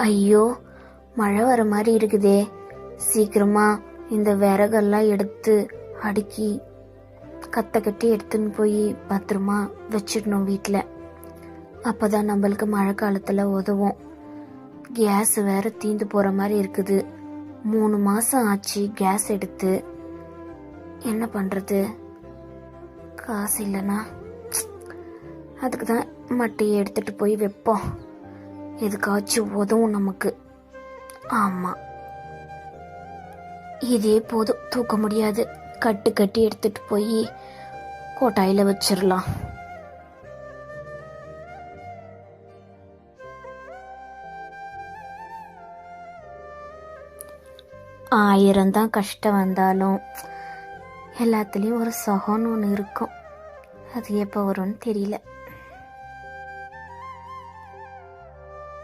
ஐயோ, மழை வர மாதிரி இருக்குதே. சீக்கிரமா இந்த விறகெல்லாம் எடுத்து அடுக்கி கத்தை கட்டி எடுத்துன்னு போய் பத்திரமா வச்சிடணும் வீட்டில். அப்போ தான் நம்மளுக்கு மழை காலத்தில் உதவும். கேஸ் வேற தீந்து போகிற மாதிரி இருக்குது. 3 மாதம் ஆச்சு கேஸ் எடுத்து. என்ன பண்ணுறது? காசு இல்லைனா அதுக்கு தான் மட்டையை எடுத்துகிட்டு போய் வைப்போம். எதுக்காச்சும் உதவும் நமக்கு. ஆமாம், இதே போதும், தூக்க முடியாது. கட்டு கட்டி எடுத்துட்டு போய் கோட்டாயில் வச்சிடலாம். ஆயிரம்தான் கஷ்டம் வந்தாலும் எல்லாத்துலேயும் ஒரு சுகம்னு ஒன்று இருக்கும். அது எப்போ வரும்னு தெரியல.